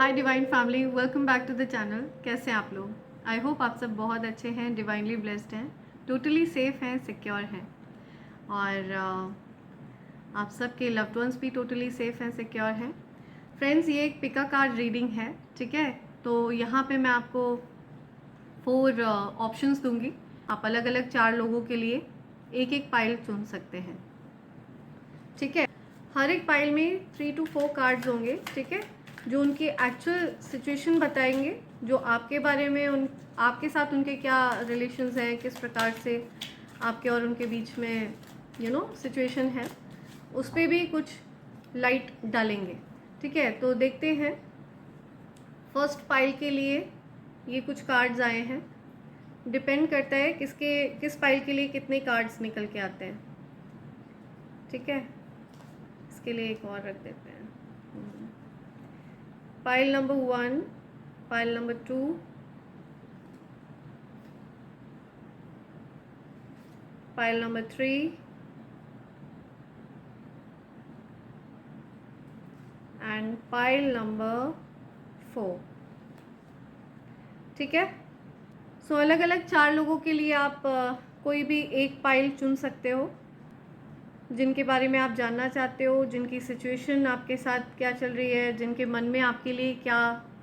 Hi divine family, welcome back to the channel. कैसे हैं आप लोग? आई होप आप सब बहुत अच्छे हैं, डिवाइनली ब्लेस्ड हैं, टोटली सेफ हैं, सिक्योर हैं और आप सबके लव्ड वंस भी टोटली सेफ हैं, सिक्योर हैं। फ्रेंड्स, ये एक पिका कार्ड रीडिंग है, ठीक है। तो यहाँ पे मैं आपको 4 ऑप्शंस दूंगी। आप अलग अलग 4 लोगों के लिए एक एक पाइल चुन सकते हैं, ठीक है। हर एक पाइल में 3 to 4 कार्ड्स होंगे, ठीक है, जो उनकी एक्चुअल सिचुएशन बताएंगे, जो आपके बारे में आपके साथ उनके क्या रिलेशंस हैं, किस प्रकार से आपके और उनके बीच में सिचुएशन है, उस पर भी कुछ लाइट डालेंगे, ठीक है। तो देखते हैं, फर्स्ट पाइल के लिए ये कुछ कार्ड्स आए हैं। डिपेंड करता है किस पाइल के लिए कितने कार्ड्स निकल के आते हैं, ठीक है। इसके लिए एक और रख देते हैं। Pile number 1, pile number 2, pile number 3 and pile number 4, ठीक है। सो अलग अलग 4 लोगों के लिए आप कोई भी एक पाइल चुन सकते हो, जिनके बारे में आप जानना चाहते हो, जिनकी सिचुएशन आपके साथ क्या चल रही है, जिनके मन में आपके लिए क्या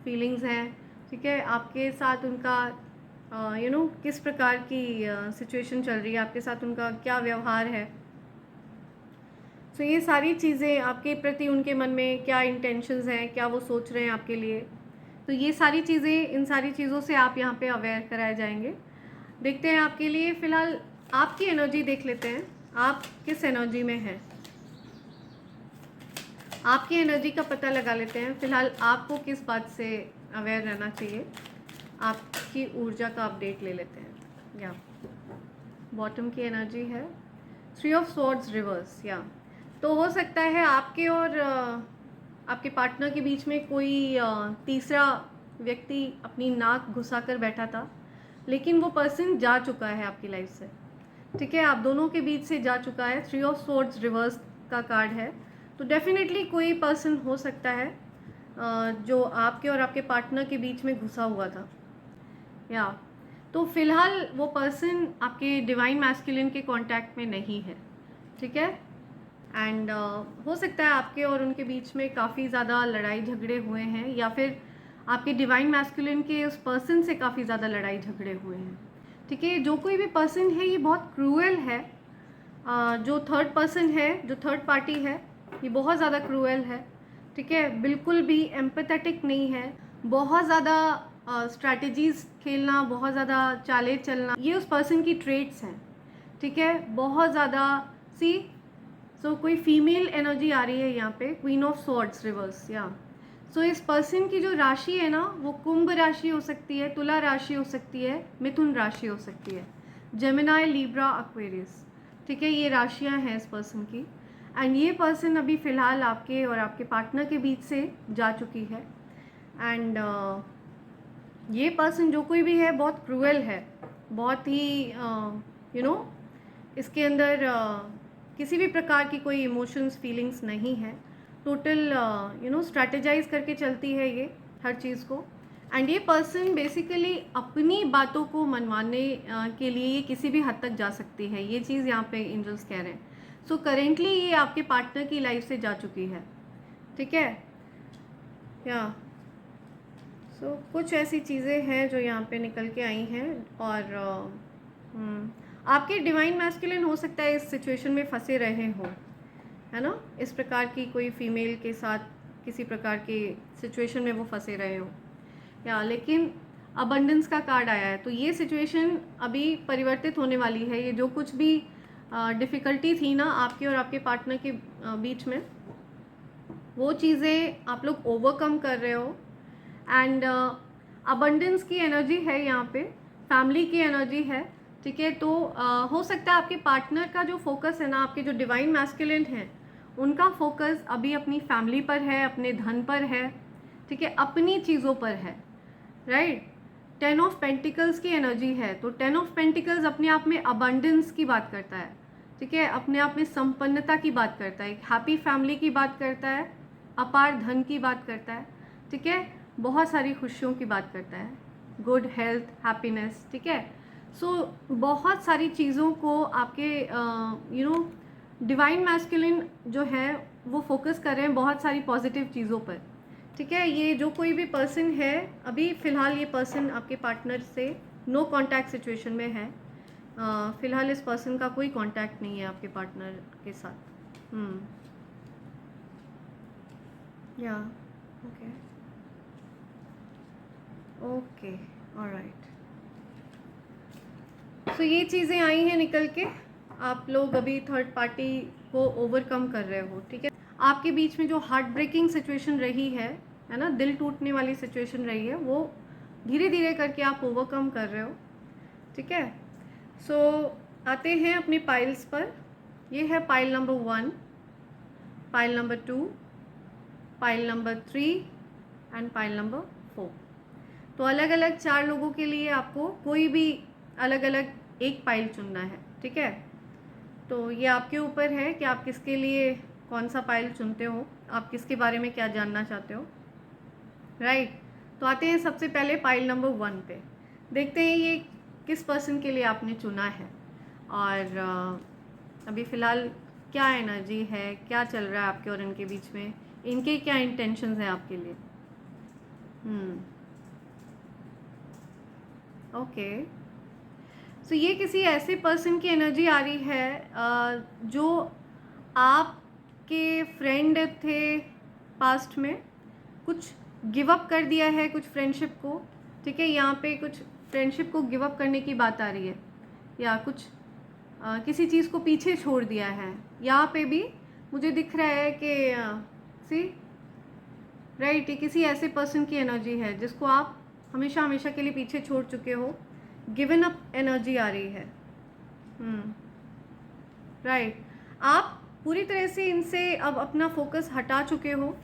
फीलिंग्स हैं, ठीक है। आपके साथ उनका किस प्रकार की सिचुएशन चल रही है, आपके साथ उनका क्या व्यवहार है। सो ये सारी चीज़ें आपके प्रति उनके मन में क्या इंटेंशंस हैं, क्या वो सोच रहे हैं आपके लिए, तो ये सारी चीज़ें, इन सारी चीज़ों से आप यहाँ पे अवेयर कराए जाएंगे। देखते हैं आपके लिए, फ़िलहाल आपकी एनर्जी देख लेते हैं, आप किस एनर्जी में हैं, आपकी एनर्जी का पता लगा लेते हैं। फ़िलहाल आपको किस बात से अवेयर रहना चाहिए, आपकी ऊर्जा का अपडेट ले लेते हैं। या बॉटम की एनर्जी है 3 ऑफ स्वॉर्ड्स रिवर्स। या तो हो सकता है आपके और आपके पार्टनर के बीच में कोई तीसरा व्यक्ति अपनी नाक घुसा कर बैठा था, लेकिन वो पर्सन जा चुका है आपकी लाइफ से, ठीक है। आप दोनों के बीच से जा चुका है। 3 ऑफ स्वॉर्ड्स रिवर्स का कार्ड है, तो डेफिनेटली कोई पर्सन हो सकता है जो आपके और आपके पार्टनर के बीच में घुसा हुआ था। या तो फिलहाल वो पर्सन आपके डिवाइन मैस्कुलिन के कांटेक्ट में नहीं है, ठीक है। एंड हो सकता है आपके और उनके बीच में काफ़ी ज़्यादा लड़ाई झगड़े हुए हैं, या फिर आपके डिवाइन मैस्कुलिन के उस पर्सन से काफ़ी ज़्यादा लड़ाई झगड़े हुए हैं, ठीक है। जो कोई भी पर्सन है ये बहुत क्रूएल है। जो थर्ड पर्सन है, जो थर्ड पार्टी है, ये बहुत ज़्यादा क्रूएल है, ठीक है। बिल्कुल भी एम्पैथेटिक नहीं है, बहुत ज़्यादा स्ट्रैटेजीज़ खेलना, बहुत ज़्यादा चालें चलना, ये उस पर्सन की ट्रेट्स हैं, ठीक है। बहुत ज़्यादा सो कोई फीमेल एनर्जी आ रही है यहाँ पे, क्वीन ऑफ स्वॉर्ड्स रिवर्स। या सो इस पर्सन की जो राशि है ना, वो कुंभ राशि हो सकती है, तुला राशि हो सकती है, मिथुन राशि हो सकती है, जेमिनाई, लिब्रा, एक्वेरियस, ठीक है। ये राशियाँ हैं इस पर्सन की। एंड ये पर्सन अभी फ़िलहाल आपके और आपके पार्टनर के बीच से जा चुकी है। एंड ये पर्सन जो कोई भी है बहुत क्रूएल है, बहुत ही इसके अंदर किसी भी प्रकार की कोई इमोशंस, फीलिंग्स नहीं है। टोटल स्ट्रैटेजाइज करके चलती है ये हर चीज़ को। एंड ये पर्सन बेसिकली अपनी बातों को मनवाने के लिए ये किसी भी हद तक जा सकती है, ये चीज़ यहाँ पे एंजल्स कह रहे हैं। सो करेंटली ये आपके पार्टनर की लाइफ से जा चुकी है, ठीक है। या सो कुछ ऐसी चीज़ें हैं जो यहाँ पे निकल के आई हैं। और आपके डिवाइन मैस्कुलिन हो सकता है इस सिचुएशन में फंसे रहे हो, है ना, इस प्रकार की कोई फीमेल के साथ किसी प्रकार की सिचुएशन में वो फंसे रहे हो। या लेकिन अबंडेंस का कार्ड आया है, तो ये सिचुएशन अभी परिवर्तित होने वाली है। ये जो कुछ भी डिफ़िकल्टी थी ना आपके और आपके पार्टनर के बीच में, वो चीज़ें आप लोग ओवरकम कर रहे हो। एंड अबंडेंस की एनर्जी है यहाँ पे, फैमिली की एनर्जी है, ठीक है। तो हो सकता है आपके पार्टनर का जो फोकस है ना, आपके जो डिवाइन मैस्कुलिन है, उनका फोकस अभी अपनी फैमिली पर है, अपने धन पर है, ठीक है, अपनी चीज़ों पर है, राइट। 10 ऑफ पेंटिकल्स की एनर्जी है, तो 10 ऑफ पेंटिकल्स अपने आप में अबंडेंस की बात करता है, ठीक है, अपने आप में संपन्नता की बात करता है, हैप्पी फैमिली की बात करता है, अपार धन की बात करता है, ठीक है। बहुत सारी खुशियों की बात करता है, गुड हेल्थ, हैप्पीनेस, ठीक है। सो बहुत सारी चीज़ों को आपके डिवाइन मैस्कुलिन जो है वो फोकस कर रहे हैं बहुत सारी पॉजिटिव चीज़ों पर, ठीक है। ये जो कोई भी पर्सन है, अभी फ़िलहाल ये पर्सन आपके पार्टनर से नो कांटेक्ट सिचुएशन में है। फ़िलहाल इस पर्सन का कोई कांटेक्ट नहीं है आपके पार्टनर के साथ। या ओके ओके, ऑलराइट। सो ये चीज़ें आई हैं निकल के, आप लोग अभी थर्ड पार्टी को ओवरकम कर रहे हो, ठीक है। आपके बीच में जो हार्ट ब्रेकिंग सिचुएशन रही है ना, दिल टूटने वाली सिचुएशन रही है, वो धीरे धीरे करके आप ओवरकम कर रहे हो, ठीक है। सो आते हैं अपने पाइल्स पर। ये है pile number 1, pile number 2, pile number 3 and pile number 4। तो अलग अलग 4 लोगों के लिए आपको कोई भी अलग अलग एक पाइल चुनना है, ठीक है। तो ये आपके ऊपर है कि आप किसके लिए कौन सा पाइल चुनते हो, आप किसके बारे में क्या जानना चाहते हो, राइट। तो आते हैं सबसे पहले पाइल नंबर 1 पे, देखते हैं ये किस पर्सन के लिए आपने चुना है और अभी फ़िलहाल क्या एनर्जी है, क्या चल रहा है आपके और इनके बीच में, इनके क्या इंटेंशंस हैं आपके लिए। ओके। सो ये किसी ऐसे पर्सन की एनर्जी आ रही है जो आपके फ्रेंड थे पास्ट में, कुछ गिव अप कर दिया है कुछ फ्रेंडशिप को, ठीक है। यहाँ पे कुछ फ्रेंडशिप को गिव अप करने की बात आ रही है, या कुछ किसी चीज़ को पीछे छोड़ दिया है। यहाँ पे भी मुझे दिख रहा है कि सी राइट, ये किसी ऐसे पर्सन की एनर्जी है जिसको आप हमेशा हमेशा के लिए पीछे छोड़ चुके हो, गिवन अप एनर्जी आ रही है। राइट, आप पूरी तरह से इनसे अब अपना फोकस हटा चुके हो,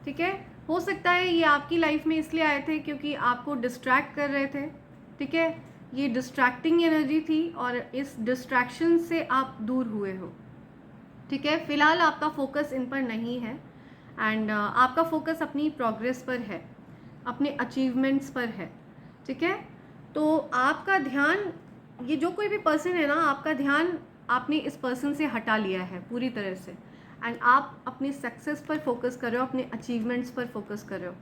ठीक है। हो सकता है ये आपकी लाइफ में इसलिए आए थे क्योंकि आपको डिस्ट्रैक्ट कर रहे थे, ठीक है। ये डिस्ट्रैक्टिंग एनर्जी थी और इस डिस्ट्रैक्शन से आप दूर हुए हो, ठीक है। फ़िलहाल आपका फोकस इन पर नहीं है एंड आपका फोकस अपनी प्रोग्रेस पर है, अपने अचीवमेंट्स पर है, ठीक है। तो आपका ध्यान, ये जो कोई भी पर्सन है ना, आपका ध्यान आपने इस पर्सन से हटा लिया है पूरी तरह से एंड आप अपनी सक्सेस पर फोकस कर रहे हो, अपने अचीवमेंट्स पर फोकस कर रहे हो।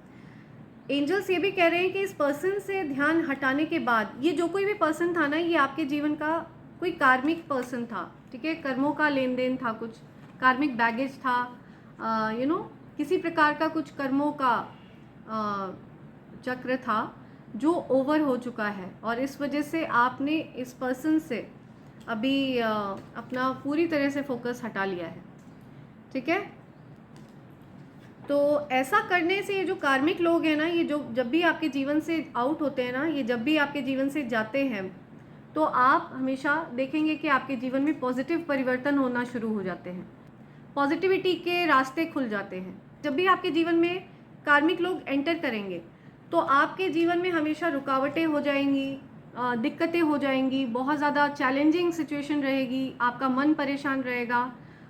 एंजल्स ये भी कह रहे हैं कि इस पर्सन से ध्यान हटाने के बाद, ये जो कोई भी पर्सन था ना, ये आपके जीवन का कोई कार्मिक पर्सन था, ठीक है। कर्मों का लेन देन था, कुछ कार्मिक बैगेज था, किसी प्रकार का कुछ कर्मों का चक्र था जो ओवर हो चुका है और इस वजह से आपने इस पर्सन से अभी अपना पूरी तरह से फोकस हटा लिया है, ठीक है। तो ऐसा करने से ये जो कार्मिक लोग हैं ना, ये जो जब भी आपके जीवन से आउट होते हैं ना, ये जब भी आपके जीवन से जाते हैं, तो आप हमेशा देखेंगे कि आपके जीवन में पॉजिटिव परिवर्तन होना शुरू हो जाते हैं, पॉजिटिविटी के रास्ते खुल जाते हैं। जब भी आपके जीवन में कार्मिक लोग एंटर करेंगे तो आपके जीवन में हमेशा रुकावटें हो जाएंगी, दिक्कतें हो जाएंगी, बहुत ज़्यादा चैलेंजिंग सिचुएशन रहेगी, आपका मन परेशान रहेगा,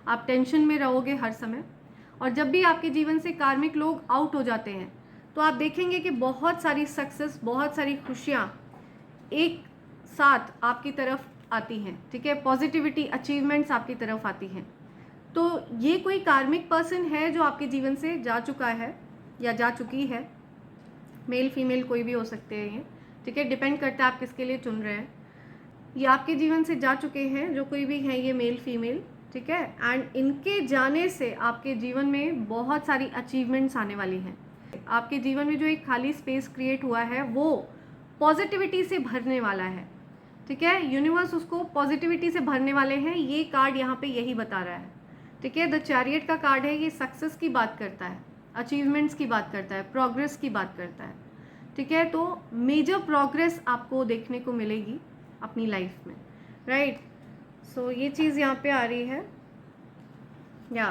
आप टेंशन में रहोगे हर समय। और जब भी आपके जीवन से कार्मिक लोग आउट हो जाते हैं तो आप देखेंगे कि बहुत सारी सक्सेस, बहुत सारी खुशियाँ एक साथ आपकी तरफ आती हैं, ठीक है। पॉजिटिविटी, अचीवमेंट्स आपकी तरफ आती हैं। तो ये कोई कार्मिक पर्सन है जो आपके जीवन से जा चुका है या जा चुकी है, मेल फीमेल कोई भी हो सकते हैं ये, ठीक है। डिपेंड करता है आप किसके लिए चुन रहे हैं। ये आपके जीवन से जा चुके हैं, जो कोई भी हैं ये मेल फीमेल, ठीक है। एंड इनके जाने से आपके जीवन में बहुत सारी अचीवमेंट्स आने वाली हैं। आपके जीवन में जो एक खाली स्पेस क्रिएट हुआ है वो पॉजिटिविटी से भरने वाला है, ठीक है। यूनिवर्स उसको पॉजिटिविटी से भरने वाले हैं, ये कार्ड यहाँ पे यही बता रहा है, ठीक है। द चैरियट का कार्ड है, ये सक्सेस की बात करता है, अचीवमेंट्स की बात करता है, प्रोग्रेस की बात करता है, ठीक है। तो मेजर प्रोग्रेस आपको देखने को मिलेगी अपनी लाइफ में, राइट। सो ये चीज़ यहाँ पे आ रही है, या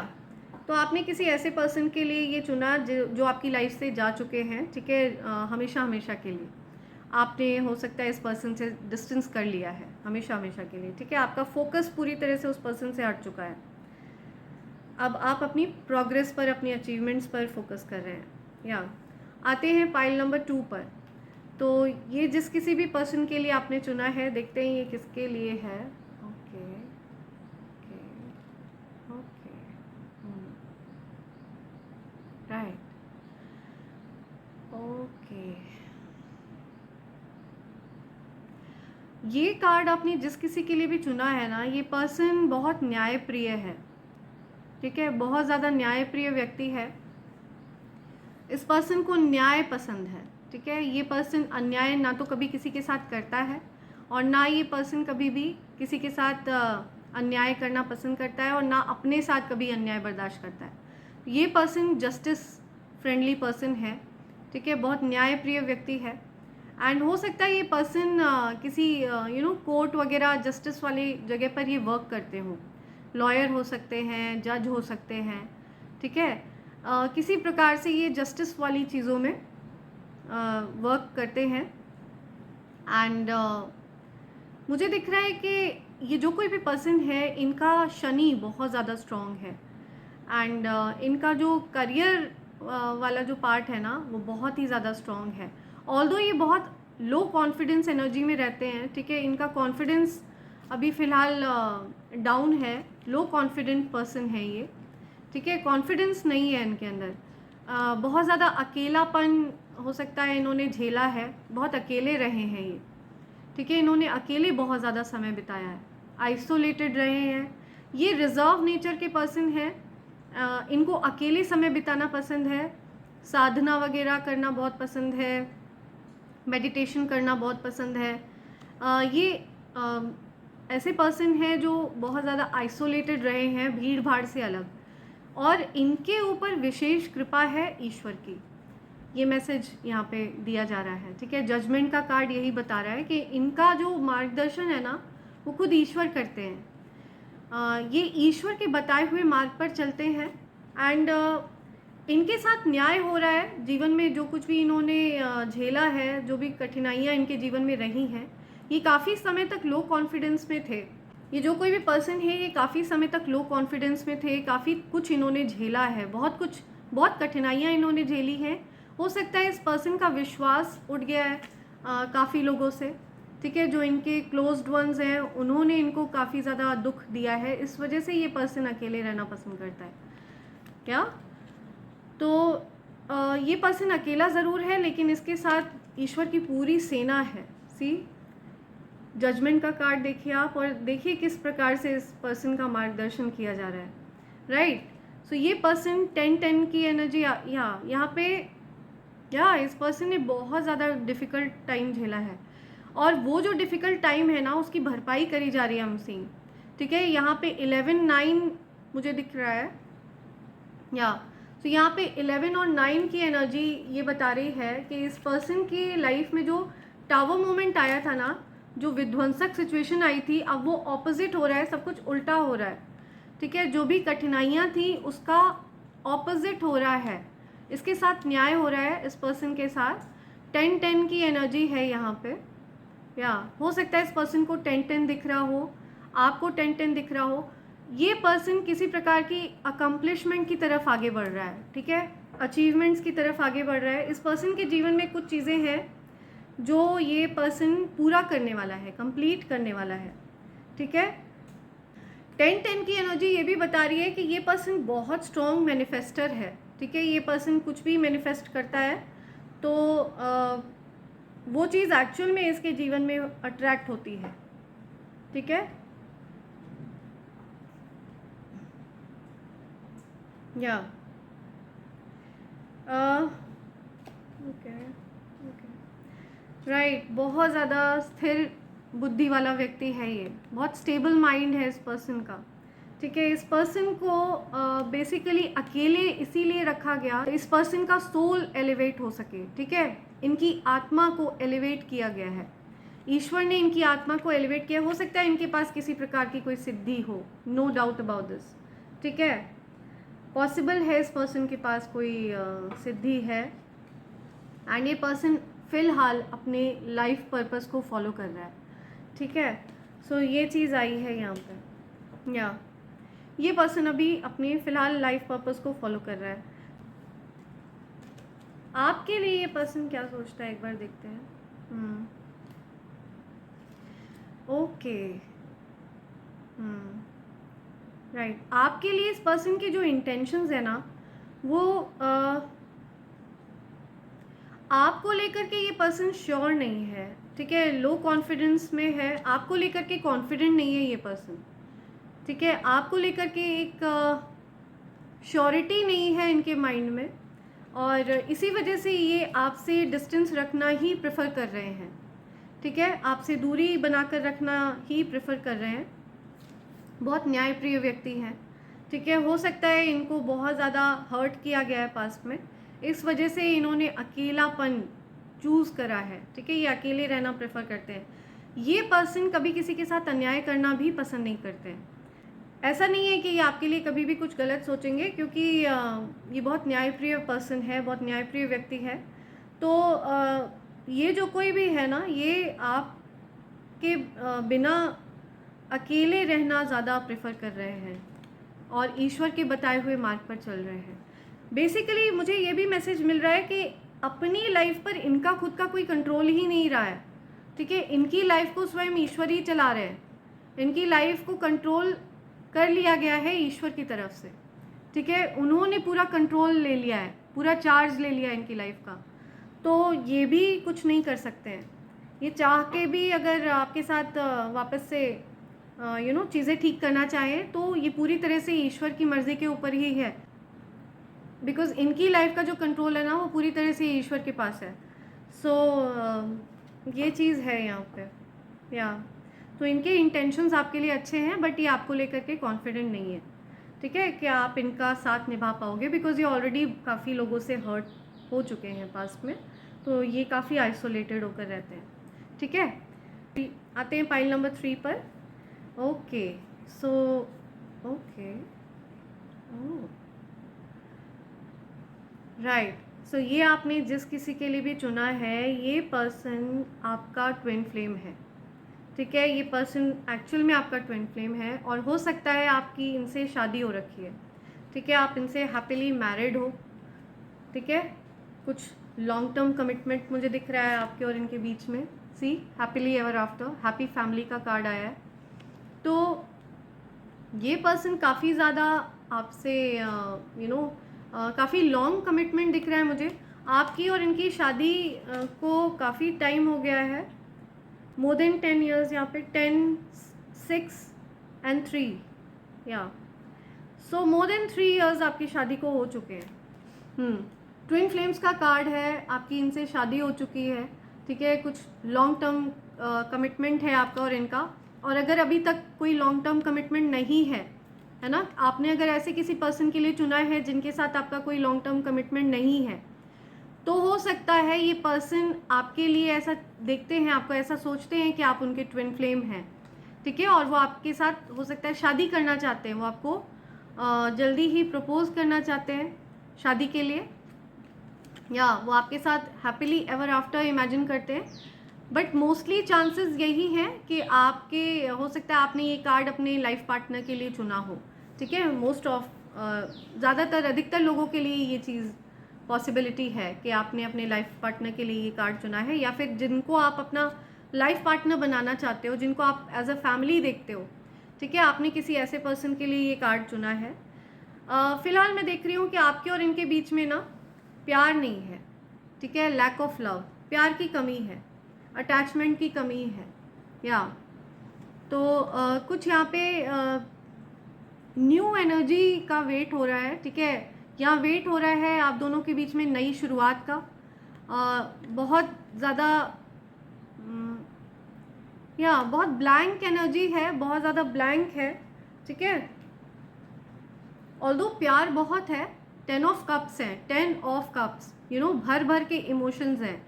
तो आपने किसी ऐसे पर्सन के लिए ये चुना जो आपकी लाइफ से जा चुके हैं, ठीक है, हमेशा हमेशा के लिए। आपने हो सकता है इस पर्सन से डिस्टेंस कर लिया है हमेशा हमेशा के लिए, ठीक है। आपका फोकस पूरी तरह से उस पर्सन से हट चुका है। अब आप अपनी प्रोग्रेस पर, अपनी अचीवमेंट्स पर फोकस कर रहे हैं, या आते हैं पाइल नंबर 2 पर। तो ये जिस किसी भी पर्सन के लिए आपने चुना है, देखते हैं ये किसके लिए है। Okay okay okay, right, okay. ये कार्ड आपने जिस किसी के लिए भी चुना है ना, ये पर्सन बहुत न्यायप्रिय है, ठीक है, बहुत ज़्यादा न्यायप्रिय व्यक्ति है। इस पर्सन को न्याय पसंद है, ठीक है। ये पर्सन अन्याय ना तो कभी किसी के साथ करता है और ना ये पर्सन कभी भी किसी के साथ अन्याय करना पसंद करता है और ना अपने साथ कभी अन्याय बर्दाश्त करता है। ये पर्सन जस्टिस फ्रेंडली पर्सन है, ठीक है, बहुत न्यायप्रिय व्यक्ति है। एंड हो सकता है ये पर्सन किसी कोर्ट वगैरह जस्टिस वाली जगह पर ये वर्क करते हों। लॉयर हो सकते हैं, जज हो सकते हैं, ठीक है। किसी प्रकार से ये जस्टिस वाली चीज़ों में वर्क करते हैं। एंड मुझे दिख रहा है कि ये जो कोई भी पर्सन है, इनका शनि बहुत ज़्यादा स्ट्रॉन्ग है। एंड इनका जो करियर वाला जो पार्ट है ना, वो बहुत ही ज़्यादा स्ट्रॉन्ग है। ऑल्दो ये बहुत लो कॉन्फिडेंस एनर्जी में रहते हैं, ठीक है, इनका कॉन्फिडेंस अभी फ़िलहाल डाउन है, लो कॉन्फिडेंट पर्सन है ये, ठीक है, कॉन्फिडेंस नहीं है इनके अंदर। बहुत ज़्यादा अकेलापन हो सकता है इन्होंने झेला है, बहुत अकेले रहे हैं ये, ठीक है, इन्होंने अकेले बहुत ज़्यादा समय बिताया है, आइसोलेटेड रहे हैं। ये रिजर्व नेचर के पर्सन है, इनको अकेले समय बिताना पसंद है, साधना वगैरह करना बहुत पसंद है, मेडिटेशन करना बहुत पसंद है। ये ऐसे पर्सन है जो बहुत ज़्यादा आइसोलेटेड रहे हैं, भीड़ भाड़ से अलग, और इनके ऊपर विशेष कृपा है ईश्वर की। ये मैसेज यहाँ पे दिया जा रहा है, ठीक है। जजमेंट का कार्ड यही बता रहा है कि इनका जो मार्गदर्शन है ना, वो खुद ईश्वर करते हैं। ये ईश्वर के बताए हुए मार्ग पर चलते हैं। एंड इनके साथ न्याय हो रहा है। जीवन में जो कुछ भी इन्होंने झेला है, जो भी कठिनाइयाँ इनके जीवन में रही हैं, ये काफ़ी समय तक लो कॉन्फिडेंस में थे। ये जो कोई भी पर्सन है, ये काफ़ी समय तक लो कॉन्फिडेंस में थे, काफ़ी कुछ इन्होंने झेला है, बहुत कठिनाइयाँ इन्होंने झेली हैं। हो सकता है इस पर्सन का विश्वास उठ गया है काफ़ी लोगों से, ठीक है, जो इनके क्लोज्ड वंस हैं, उन्होंने इनको काफ़ी ज़्यादा दुख दिया है, इस वजह से ये पर्सन अकेले रहना पसंद करता है क्या। तो ये पर्सन अकेला ज़रूर है, लेकिन इसके साथ ईश्वर की पूरी सेना है। सी जजमेंट का कार्ड देखिए आप, और देखिए किस प्रकार से इस पर्सन का मार्गदर्शन किया जा रहा है, राइट। सो ये पर्सन 10-10 की एनर्जी यहाँ पे इस पर्सन ने बहुत ज़्यादा डिफ़िकल्ट टाइम झेला है, और वो जो डिफ़िकल्ट टाइम है ना, उसकी भरपाई करी जा रही है हम सीन, ठीक है। यहाँ पे 11-9 मुझे दिख रहा है, तो यहाँ पे 11 और 9 की एनर्जी ये बता रही है कि इस पर्सन की लाइफ में जो टावर मोमेंट आया था ना, जो विध्वंसक सिचुएशन आई थी, अब वो ऑपोजिट हो रहा है, सब कुछ उल्टा हो रहा है, ठीक है। जो भी कठिनाइयाँ थी उसका ऑपोजिट हो रहा है, इसके साथ न्याय हो रहा है इस पर्सन के साथ। 10-10 की एनर्जी है यहाँ पे, हो सकता है इस पर्सन को 10-10 दिख रहा हो, आपको 10-10 दिख रहा हो। ये पर्सन किसी प्रकार की अकम्पलिशमेंट की तरफ आगे बढ़ रहा है, ठीक है, अचीवमेंट्स की तरफ आगे बढ़ रहा है। इस पर्सन के जीवन में कुछ चीज़ें हैं जो ये पर्सन पूरा करने वाला है, कंप्लीट करने वाला है, ठीक है। 10-10 की एनर्जी ये भी बता रही है कि ये पर्सन बहुत स्ट्रॉन्ग मैनिफेस्टर है, ठीक है। ये पर्सन कुछ भी मैनिफेस्ट करता है तो वो चीज़ एक्चुअल में इसके जीवन में अट्रैक्ट होती है, ठीक है। ओके, राइट, बहुत ज़्यादा स्थिर बुद्धि वाला व्यक्ति है ये, बहुत स्टेबल माइंड है इस पर्सन का, ठीक है। इस पर्सन को बेसिकली अकेले इसीलिए रखा गया, इस पर्सन का सोल एलिवेट हो सके, ठीक है। इनकी आत्मा को एलिवेट किया गया है, ईश्वर ने इनकी आत्मा को एलिवेट किया। हो सकता है इनके पास किसी प्रकार की कोई सिद्धि हो, नो डाउट अबाउट दिस, ठीक है, पॉसिबल है इस पर्सन के पास कोई सिद्धि है। एंड ये पर्सन फ़िलहाल अपने लाइफ पर्पस को फॉलो कर रहा है, ठीक है। सो ये चीज़ आई है यहाँ पर, ये पर्सन अभी अपने फ़िलहाल लाइफ पर्पस को फॉलो कर रहा है। आपके लिए ये पर्सन क्या सोचता है, एक बार देखते हैं। Okay, right. आपके लिए इस पर्सन की जो इंटेंशंस है ना, वो आपको लेकर के ये पर्सन श्योर नहीं है, ठीक है, लो कॉन्फिडेंस में है, आपको लेकर के कॉन्फिडेंट नहीं है ये पर्सन, ठीक है, आपको लेकर के एक श्योरिटी नहीं है इनके माइंड में, और इसी वजह से ये आपसे डिस्टेंस रखना ही प्रेफर कर रहे हैं, ठीक है, आपसे दूरी बनाकर रखना ही प्रेफर कर रहे हैं। बहुत न्यायप्रिय व्यक्ति हैं, ठीक है, हो सकता है इनको बहुत ज़्यादा हर्ट किया गया है पास्ट में, इस वजह से इन्होंने अकेलापन चूज़ करा है, ठीक है, ये अकेले रहना प्रेफर करते हैं। ये पर्सन कभी किसी के साथ अन्याय करना भी पसंद नहीं करते हैं। ऐसा नहीं है कि ये आपके लिए कभी भी कुछ गलत सोचेंगे, क्योंकि ये बहुत न्यायप्रिय पर्सन है, बहुत न्यायप्रिय व्यक्ति है। तो ये जो कोई भी है ना, ये आपके बिना अकेले रहना ज़्यादा प्रेफर कर रहे हैं और ईश्वर के बताए हुए मार्ग पर चल रहे हैं। बेसिकली मुझे ये भी मैसेज मिल रहा है कि अपनी लाइफ पर इनका खुद का कोई कंट्रोल ही नहीं रहा है, ठीक है, इनकी लाइफ को स्वयं ईश्वर ही चला रहे हैं, इनकी लाइफ को कंट्रोल कर लिया गया है ईश्वर की तरफ से, ठीक है, उन्होंने पूरा कंट्रोल ले लिया है, पूरा चार्ज ले लिया है इनकी लाइफ का। तो ये भी कुछ नहीं कर सकते हैं, ये चाह के भी अगर आपके साथ वापस से चीज़ें ठीक करना चाहें तो ये पूरी तरह से ईश्वर की मर्ज़ी के ऊपर ही है, बिकॉज़ इनकी लाइफ का जो कंट्रोल है ना, वो पूरी तरह से ईश्वर के पास है। ये चीज़ है यहाँ पे, या तो इनके इंटेंशंस आपके लिए अच्छे हैं, बट ये आपको लेकर के कॉन्फिडेंट नहीं है, ठीक है, कि आप इनका साथ निभा पाओगे, बिकॉज़ ये ऑलरेडी काफ़ी लोगों से हर्ट हो चुके हैं पास्ट में, तो ये काफ़ी आइसोलेटेड होकर रहते हैं, ठीक है। आते हैं पाइल नंबर 3 पर। ओके, सो ओके, राइट, सो ये आपने जिस किसी के लिए भी चुना है, ये पर्सन आपका ट्विन फ्लेम है, ठीक है, ये पर्सन एक्चुअल में आपका ट्विन फ्लेम है, और हो सकता है आपकी इनसे शादी हो रखी है, ठीक है, आप इनसे हैप्पीली मैरिड हो, ठीक है, कुछ लॉन्ग टर्म कमिटमेंट मुझे दिख रहा है आपके और इनके बीच में। See, happily ever after, happy family का कार्ड आया है। तो ये पर्सन काफ़ी ज़्यादा आपसे काफ़ी लॉन्ग कमिटमेंट दिख रहा है मुझे, आपकी और इनकी शादी को काफ़ी टाइम हो गया है, मोर देन 10 years, यहाँ पे 10, 6 and 3, या सो मोर देन 3 years आपकी शादी को हो चुके हैं। ट्विन फ्लेम्स का कार्ड है, आपकी इनसे शादी हो चुकी है, ठीक है, कुछ लॉन्ग टर्म कमिटमेंट है आपका और इनका, और अगर अभी तक कोई लॉन्ग टर्म कमिटमेंट नहीं है ना, आपने अगर ऐसे किसी पर्सन के लिए चुना है जिनके साथ आपका कोई लॉन्ग टर्म कमिटमेंट नहीं है, तो हो सकता है ये पर्सन आपके लिए ऐसा देखते हैं, आपको ऐसा सोचते हैं कि आप उनके ट्विन फ्लेम हैं, ठीक है, और वो आपके साथ हो सकता है शादी करना चाहते हैं, वो आपको जल्दी ही प्रपोज करना चाहते हैं शादी के लिए, या वो आपके साथ हैप्पीली एवर आफ्टर इमेजिन करते हैं, बट मोस्टली चांसेस यही हैं कि आपके हो सकता है आपने ये कार्ड अपने लाइफ पार्टनर के लिए चुना हो, ठीक है, मोस्ट ऑफ ज़्यादातर अधिकतर लोगों के लिए ये चीज़ पॉसिबिलिटी है कि आपने अपने लाइफ पार्टनर के लिए ये कार्ड चुना है, या फिर जिनको आप अपना लाइफ पार्टनर बनाना चाहते हो, जिनको आप एज अ फैमिली देखते हो, ठीक है, आपने किसी ऐसे पर्सन के लिए ये कार्ड चुना है। फ़िलहाल मैं देख रही हूँ कि आपके और इनके बीच में ना प्यार नहीं है, ठीक है, लैक ऑफ लव, प्यार की कमी है, अटैचमेंट की कमी है, या तो कुछ यहाँ पे न्यू एनर्जी का वेट हो रहा है, ठीक है, यहाँ वेट हो रहा है आप दोनों के बीच में नई शुरुआत का, बहुत ज़्यादा या बहुत ब्लैंक एनर्जी है, बहुत ज़्यादा ब्लैंक है, ठीक है, ऑल्दो प्यार बहुत है, 10 of cups है, 10 of cups, भर भर के इमोशंस हैं,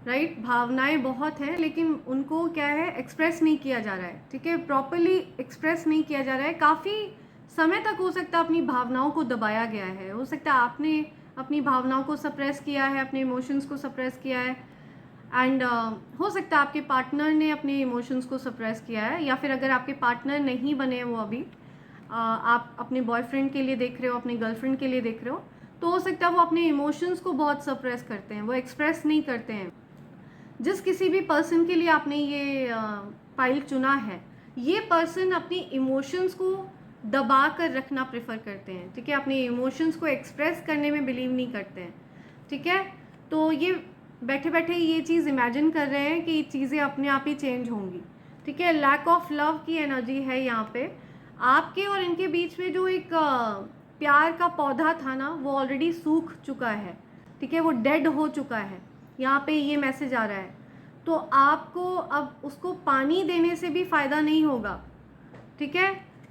राइट, भावनाएं बहुत हैं, लेकिन उनको क्या है एक्सप्रेस नहीं किया जा रहा है, ठीक है, प्रॉपरली एक्सप्रेस नहीं किया जा रहा है, काफ़ी समय तक हो सकता है अपनी भावनाओं को दबाया गया है, हो सकता है आपने अपनी भावनाओं को सप्रेस किया है, अपने इमोशंस को सप्रेस किया है, एंड हो सकता है आपके पार्टनर ने अपने इमोशंस को सप्रेस किया है, या फिर अगर आपके पार्टनर नहीं बने वो अभी, आप अपने बॉयफ्रेंड के लिए देख रहे हो, अपनी गर्लफ्रेंड के लिए देख रहे हो, तो हो सकता है वो अपने इमोशंस को बहुत सप्रेस करते हैं, वो एक्सप्रेस नहीं करते हैं। जिस किसी भी पर्सन के लिए आपने ये फाइल चुना है, ये पर्सन अपनी इमोशंस को दबा कर रखना प्रेफर करते हैं, ठीक है, अपने इमोशंस को एक्सप्रेस करने में बिलीव नहीं करते हैं, ठीक है। तो ये बैठे बैठे ये चीज़ इमेजिन कर रहे हैं कि चीज़ें अपने आप ही चेंज होंगी, ठीक है। लैक ऑफ लव की एनर्जी है यहाँ पे। आपके और इनके बीच में जो एक प्यार का पौधा था ना, वो ऑलरेडी सूख चुका है, ठीक है, वो डेड हो चुका है, यहाँ पे ये मैसेज आ रहा है। तो आपको अब उसको पानी देने से भी फ़ायदा नहीं होगा, ठीक है।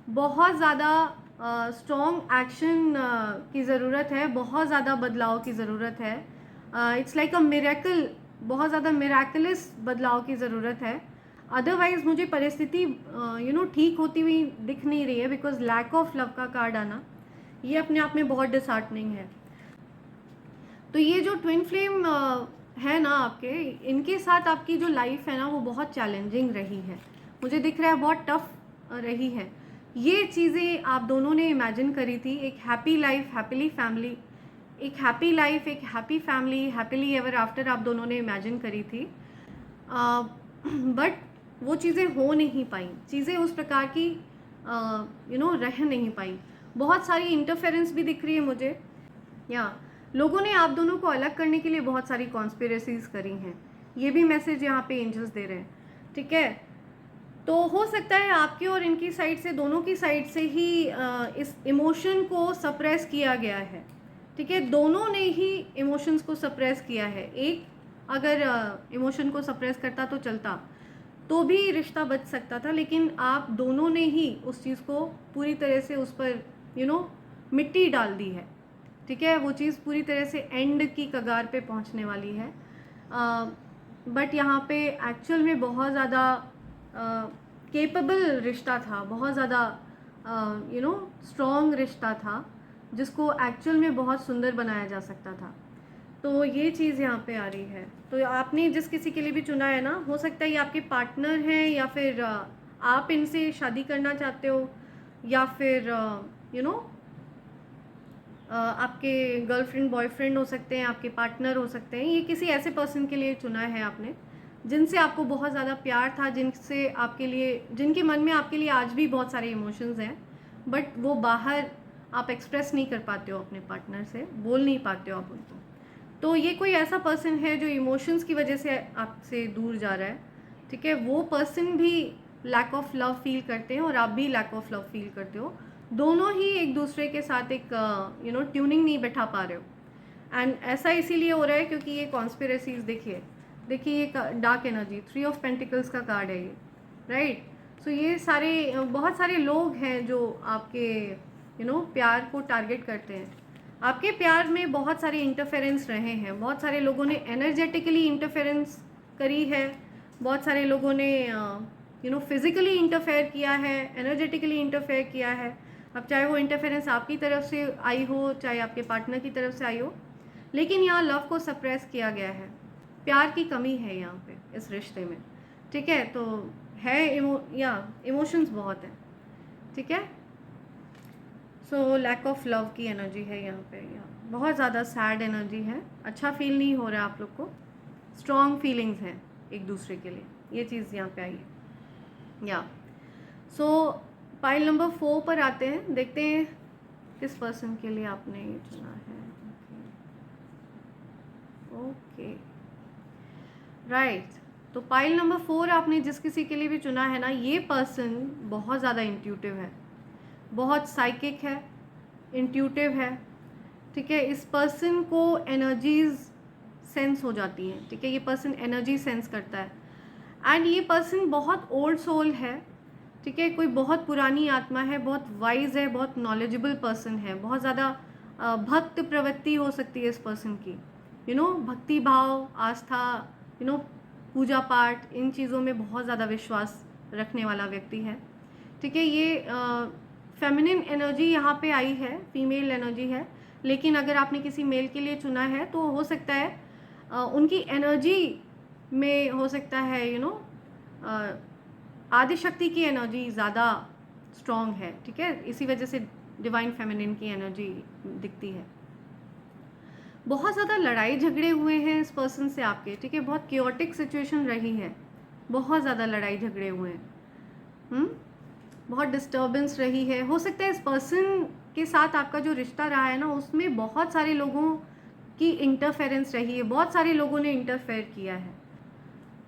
बहुत ज़्यादा स्ट्रॉन्ग एक्शन की ज़रूरत है, बहुत ज़्यादा बदलाव की ज़रूरत है। इट्स लाइक अ मिरेकल, बहुत ज़्यादा मिराकुलस बदलाव की ज़रूरत है। अदरवाइज़ मुझे परिस्थिति ठीक होती हुई दिख नहीं रही है, बिकॉज लैक ऑफ लव का कार्ड आना ये अपने आप में बहुत डिसहार्टनिंग है। तो ये जो ट्विन फ्लेम है ना आपके, इनके साथ आपकी जो लाइफ है ना वो बहुत चैलेंजिंग रही है, मुझे दिख रहा है बहुत टफ रही है। ये चीज़ें आप दोनों ने इमेजिन करी थी, एक हैप्पी लाइफ, हैप्पीली फैमिली, एक हैप्पी लाइफ, एक happy family, happily ever after आप दोनों ने इमेजिन करी थी। बट वो चीज़ें हो नहीं पाई, चीज़ें उस प्रकार की रह नहीं पाई। बहुत सारी इंटरफेरेंस भी दिख रही है मुझे, या लोगों ने आप दोनों को अलग करने के लिए बहुत सारी कॉन्स्पिरेसीज करी हैं, ये भी मैसेज यहाँ पे एंजल्स दे रहे हैं, ठीक है। तो हो सकता है आपके और इनकी साइड से, दोनों की साइड से ही इस इमोशन को सप्रेस किया गया है, ठीक है। दोनों ने ही इमोशंस को सप्रेस किया है। एक अगर इमोशन को सप्रेस करता तो चलता, तो भी रिश्ता बच सकता था, लेकिन आप दोनों ने ही उस चीज़ को पूरी तरह से उस पर मिट्टी डाल दी है, ठीक है। वो चीज़ पूरी तरह से एंड की कगार पे पहुंचने वाली है। बट यहाँ पे एक्चुअल में बहुत ज़्यादा केपेबल रिश्ता था, बहुत ज़्यादा स्ट्रॉन्ग रिश्ता था, जिसको एक्चुअल में बहुत सुंदर बनाया जा सकता था। तो ये चीज़ यहाँ पे आ रही है। तो आपने जिस किसी के लिए भी चुना है ना, हो सकता है ये आपके पार्टनर हैं, या फिर आप इनसे शादी करना चाहते हो, या फिर आपके गर्लफ्रेंड बॉयफ्रेंड हो सकते हैं, आपके पार्टनर हो सकते हैं। ये किसी ऐसे पर्सन के लिए चुना है आपने जिनसे आपको बहुत ज़्यादा प्यार था, जिनसे आपके लिए, जिनके मन में आपके लिए आज भी बहुत सारे इमोशंस हैं, बट वो बाहर आप एक्सप्रेस नहीं कर पाते हो, अपने पार्टनर से बोल नहीं पाते हो आप उनको। तो ये कोई ऐसा पर्सन है जो इमोशंस की वजह से आपसे दूर जा रहा है, ठीक है। वो पर्सन भी लैक ऑफ लव फील करते हैं और आप भी लैक ऑफ लव फील करते हो। दोनों ही एक दूसरे के साथ एक ट्यूनिंग नहीं बैठा पा रहे हो। एंड ऐसा इसीलिए हो रहा है क्योंकि ये कॉन्स्पिरेसीज, देखिए ये डार्क एनर्जी, 3 ऑफ पेंटिकल्स का कार्ड है ये, राइट। सो ये सारे बहुत सारे लोग हैं जो आपके प्यार को टारगेट करते हैं। आपके प्यार में बहुत सारे इंटरफेरेंस रहे हैं, बहुत सारे लोगों ने एनर्जेटिकली इंटरफेरेंस करी है, बहुत सारे लोगों ने फिज़िकली इंटरफेयर किया है, एनर्जेटिकली इंटरफेयर किया है। अब चाहे वो इंटरफेरेंस आपकी तरफ से आई हो, चाहे आपके पार्टनर की तरफ से आई हो, लेकिन यहाँ लव को सप्रेस किया गया है। प्यार की कमी है यहाँ पे इस रिश्ते में, ठीक है। तो है इमोशंस बहुत है, ठीक है। सो लैक ऑफ लव की एनर्जी है यहाँ पे, बहुत ज़्यादा सैड एनर्जी है, अच्छा फील नहीं हो रहा है आप लोग को, स्ट्रॉन्ग फीलिंग्स हैं एक दूसरे के लिए, ये चीज़ यहाँ पे आई है। सो पाइल नंबर 4 पर आते हैं, देखते हैं किस पर्सन के लिए आपने ये चुना है। Okay right. तो पाइल नंबर 4 आपने जिस किसी के लिए भी चुना है ना, ये पर्सन बहुत ज़्यादा इंट्यूटिव है, बहुत साइकिक है, इंट्यूटिव है, ठीक है। इस पर्सन को एनर्जीज सेंस हो जाती हैं, ठीक है। ये पर्सन एनर्जी सेंस करता है। एंड ये पर्सन बहुत ओल्ड सोल है, ठीक है, कोई बहुत पुरानी आत्मा है, बहुत वाइज है, बहुत नॉलेजेबल पर्सन है, बहुत ज़्यादा भक्त प्रवृत्ति हो सकती है इस पर्सन की, भक्ति भाव, आस्था, पूजा पाठ, इन चीज़ों में बहुत ज़्यादा विश्वास रखने वाला व्यक्ति है, ठीक है। ये फेमिनिन एनर्जी यहाँ पे आई है, फीमेल एनर्जी है, लेकिन अगर आपने किसी मेल के लिए चुना है तो हो सकता है उनकी एनर्जी में हो सकता है आदिशक्ति की एनर्जी ज़्यादा स्ट्रॉन्ग है, ठीक है। इसी वजह से डिवाइन फेमिनिन की एनर्जी दिखती है। बहुत ज़्यादा लड़ाई झगड़े हुए हैं इस पर्सन से आपके, ठीक है, बहुत क्योटिक सिचुएशन रही है, बहुत ज़्यादा लड़ाई झगड़े हुए हैं, बहुत डिस्टर्बेंस रही है। हो सकता है इस पर्सन के साथ आपका जो रिश्ता रहा है ना, उसमें बहुत सारे लोगों की इंटरफेरेंस रही है, बहुत सारे लोगों ने इंटरफेयर किया है,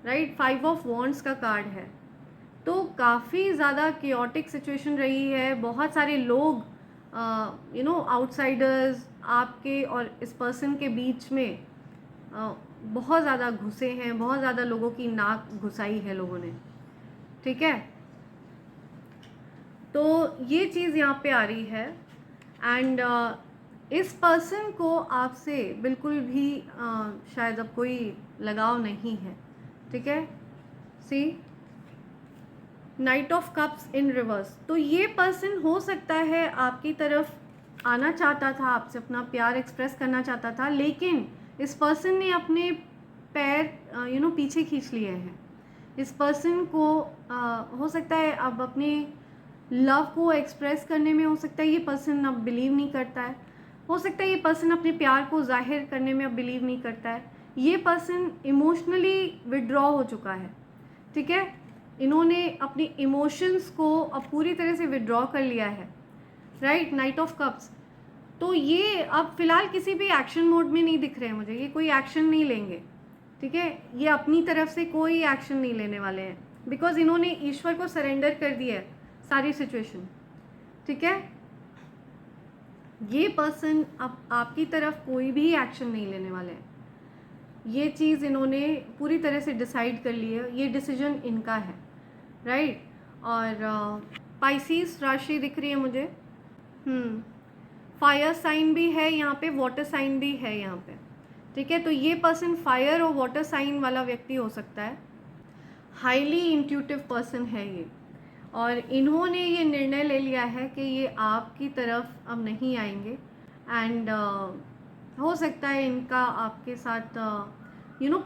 राइट। 5 ऑफ वॉन्ड्स का कार्ड है, तो काफ़ी ज़्यादा क्योटिक सिचुएशन रही है। बहुत सारे लोग आउटसाइडर्स आपके और इस पर्सन के बीच में बहुत ज़्यादा घुसे हैं, बहुत ज़्यादा लोगों की नाक घुसाई है लोगों ने, ठीक है। तो ये चीज़ यहाँ पे आ रही है। एंड इस पर्सन को आपसे बिल्कुल भी शायद अब कोई लगाव नहीं है, ठीक है। See knight of cups in reverse, तो ये पर्सन हो सकता है आपकी तरफ आना चाहता था, आपसे अपना प्यार एक्सप्रेस करना चाहता था, लेकिन इस पर्सन ने अपने पैर पीछे खींच लिए हैं। इस पर्सन को हो सकता है अब अपने लव को एक्सप्रेस करने में, हो सकता है ये पर्सन अब बिलीव नहीं करता है, हो सकता है ये पर्सन अपने प्यार को जाहिर करने में अब बिलीव नहीं करता है। ये पर्सन इमोशनली विड्रॉ हो चुका है, ठीक है। इन्होंने अपनी इमोशंस को अब पूरी तरह से विड्रॉ कर लिया है, राइट। नाइट ऑफ कप्स, तो ये अब फिलहाल किसी भी एक्शन मोड में नहीं दिख रहे हैं मुझे, ये कोई एक्शन नहीं लेंगे, ठीक है। ये अपनी तरफ से कोई एक्शन नहीं लेने वाले हैं, बिकॉज इन्होंने ईश्वर को सरेंडर कर दिया है सारी सिचुएशन, ठीक है। ये पर्सन अब आपकी तरफ कोई भी एक्शन नहीं लेने वाले हैं, ये चीज़ इन्होंने पूरी तरह से डिसाइड कर ली है, ये डिसीजन इनका है, राइट। और पाइसिस राशि दिख रही है मुझे, फायर साइन भी है यहाँ पे, वाटर साइन भी है यहाँ पे, ठीक है। तो ये पर्सन फायर और वाटर साइन वाला व्यक्ति हो सकता है, हाईली इंट्यूटिव पर्सन है ये, और इन्होंने ये निर्णय ले लिया है कि ये आपकी तरफ अब नहीं आएंगे। एंड हो सकता है इनका आपके साथ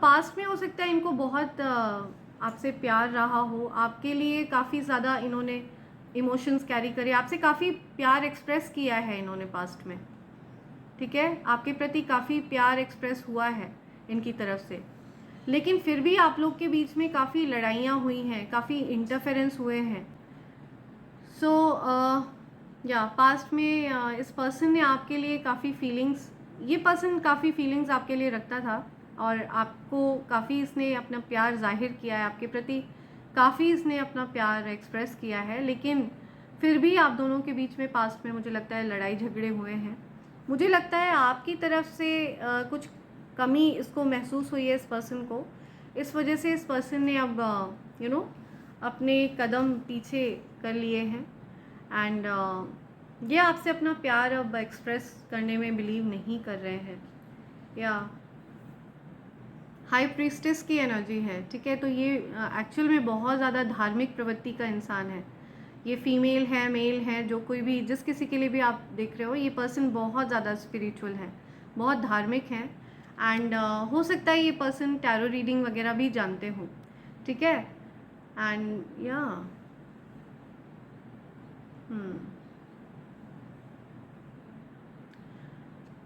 पास्ट में हो सकता है इनको बहुत आपसे प्यार रहा हो, आपके लिए काफ़ी ज़्यादा इन्होंने इमोशंस कैरी करे, आपसे काफ़ी प्यार एक्सप्रेस किया है इन्होंने पास्ट में, ठीक है। आपके प्रति काफ़ी प्यार एक्सप्रेस हुआ है इनकी तरफ से, लेकिन फिर भी आप लोग के बीच में काफ़ी लड़ाइयाँ हुई हैं, काफ़ी इंटरफेरेंस हुए हैं। सो या पास्ट में इस पर्सन ने आपके लिए काफ़ी फीलिंग्स, ये पर्सन काफ़ी फीलिंग्स आपके लिए रखता था, और आपको काफ़ी इसने अपना प्यार जाहिर किया है, आपके प्रति काफ़ी इसने अपना प्यार एक्सप्रेस किया है, लेकिन फिर भी आप दोनों के बीच में पास्ट में मुझे लगता है लड़ाई झगड़े हुए हैं। मुझे लगता है आपकी तरफ से कुछ कमी इसको महसूस हुई है इस पर्सन को, इस वजह से इस पर्सन ने अब अपने कदम पीछे कर लिए हैं। एंड ये आपसे अपना प्यार अब एक्सप्रेस करने में बिलीव नहीं कर रहे हैं, या हाई प्रीस्टेस की एनर्जी है, ठीक है। तो ये एक्चुअल में बहुत ज़्यादा धार्मिक प्रवृत्ति का इंसान है, ये फीमेल है मेल है, जो कोई भी जिस किसी के लिए भी आप देख रहे हो, ये पर्सन बहुत ज़्यादा स्पिरिचुअल है, बहुत धार्मिक है। एंड हो सकता है ये पर्सन टैरो रीडिंग वगैरह भी जानते हो, ठीक है। एंड या